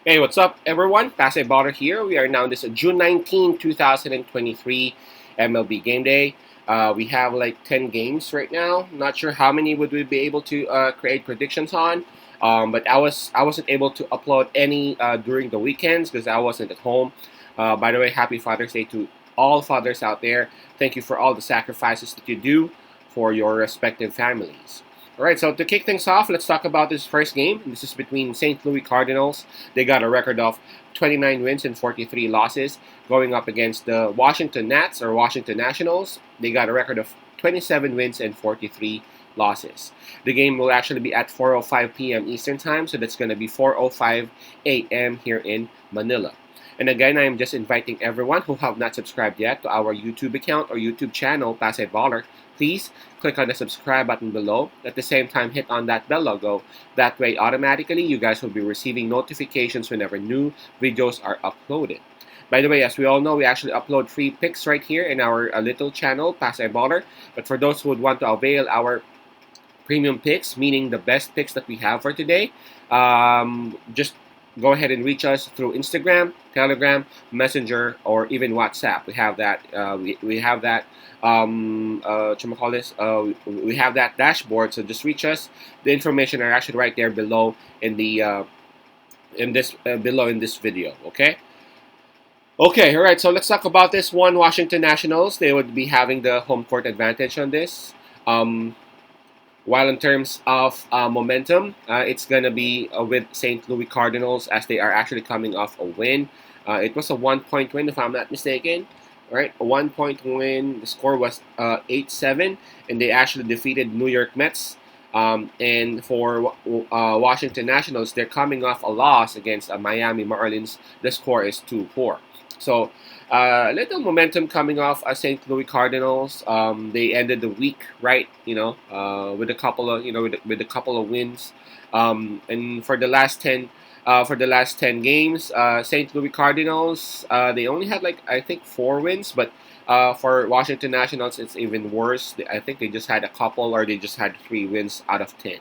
Hey, what's up, everyone? Pasay Baller here. We are now this June 19, 2023 MLB Game Day. We have like 10 games right now. Not sure how many would we be able to create predictions on. But I wasn't able to upload any during the weekends because I wasn't at home. By the way, happy Father's Day to all fathers out there. Thank you for all the sacrifices that you do for your respective families. All right, so to kick things off, let's talk about this first game. This is between St. Louis Cardinals. They got a record of 29 wins and 43 losses, going up against the Washington Nats or Washington Nationals. They got a record of 27 wins and 43 losses. The game will actually be at 4:05 p.m. Eastern Time, so that's going to be 4:05 a.m. here in Manila. And again, I am just inviting everyone who have not subscribed yet to our YouTube account or YouTube channel, Pasay Baller. Please click on the subscribe button below. At the same time, hit on that bell logo. That way, automatically, you guys will be receiving notifications whenever new videos are uploaded. By the way, as we all know, we actually upload free picks right here in our little channel, Pasay Baller. But for those who would want to avail our premium picks, meaning the best picks that we have for today, just go ahead and reach us through Instagram, Telegram, Messenger, or even WhatsApp. We have that. We have that. We have that dashboard. So just reach us. The information are actually right there below in the below in this video. Okay. Okay. All right. So let's talk about this one. Washington Nationals. They would be having the home court advantage on this. While in terms of momentum, it's going to be with St. Louis Cardinals as they are actually coming off a win. It was a 1-point win, if I'm not mistaken. All right, a 1-point win. The score was 8-7, and they actually defeated New York Mets. And for Washington Nationals, they're coming off a loss against Miami Marlins. The score is 2-4. So, little momentum coming off St. Louis Cardinals. They ended the week right, with a couple of with a couple of wins. And for the last 10 games, St. Louis Cardinals they only had like I think 4 wins, but for Washington Nationals it's even worse. I think they just had a couple or they just had 3 wins out of 10.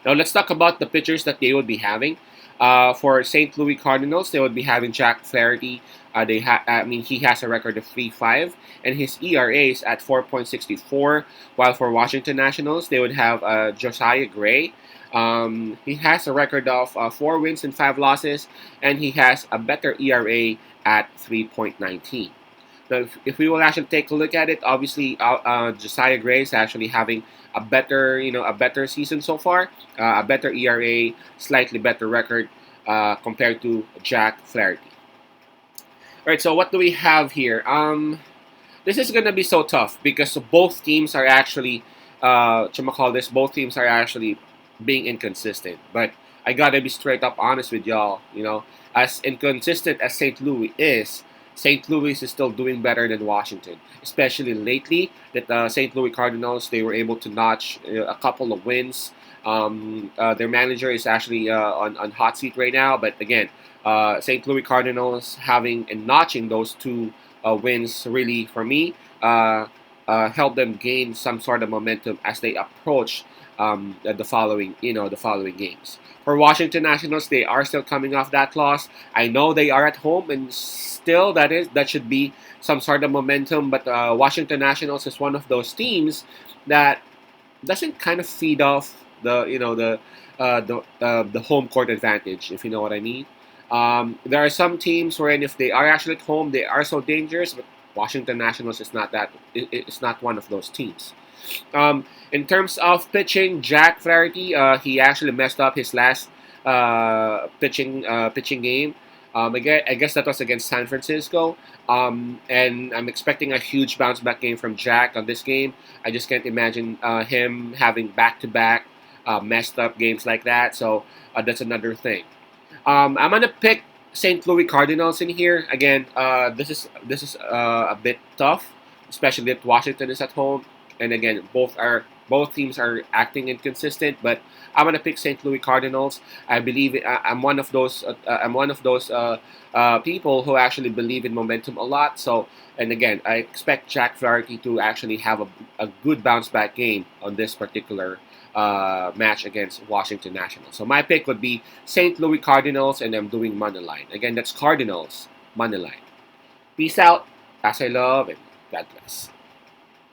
Now let's talk about the pitchers that they would be having. For St. Louis Cardinals, they would be having Jack Flaherty. He has a record of 3.5, and his ERA is at 4.64. While for Washington Nationals, they would have Josiah Gray. He has a record of 4 wins and 5 losses, and he has a better ERA at 3.19. Now, if we will actually take a look at it, obviously Josiah Gray is actually having a better season so far, a better ERA, slightly better record compared to Jack Flaherty. All right, so what do we have here? This is gonna be so tough because both teams are actually, both teams are actually being inconsistent. But I gotta be straight up honest with y'all. As inconsistent as St. Louis is, St. Louis is still doing better than Washington, especially lately. That St. Louis Cardinals they were able to notch a couple of wins. Their manager is actually on hot seat right now, but again, St. Louis Cardinals having and notching those 2 wins really for me help them gain some sort of momentum as they approach the following games. For Washington Nationals, they are still coming off that loss. I know they are at home, and still that should be some sort of momentum. But Washington Nationals is one of those teams that doesn't kind of feed off the home court advantage, if you know what I mean. There are some teams wherein if they are actually at home, they are so dangerous. But Washington Nationals is not that. It's not one of those teams. In terms of pitching, Jack Flaherty, he actually messed up his last pitching game. I guess that was against San Francisco. And I'm expecting a huge bounce back game from Jack on this game. I just can't imagine him having back-to-back messed up games like that. So that's another thing. I'm gonna pick St. Louis Cardinals in here again. This is a bit tough, especially that Washington is at home. And again, both teams are acting inconsistent, but I'm gonna pick St. Louis Cardinals. I believe I'm one of those. I'm one of those people who actually believe in momentum a lot. So, and again, I expect Jack Flaherty to actually have a good bounce back game on this particular match against Washington Nationals. So my pick would be St. Louis Cardinals, and I'm doing money line. Again, that's Cardinals money line. Peace out. As I love, and God bless.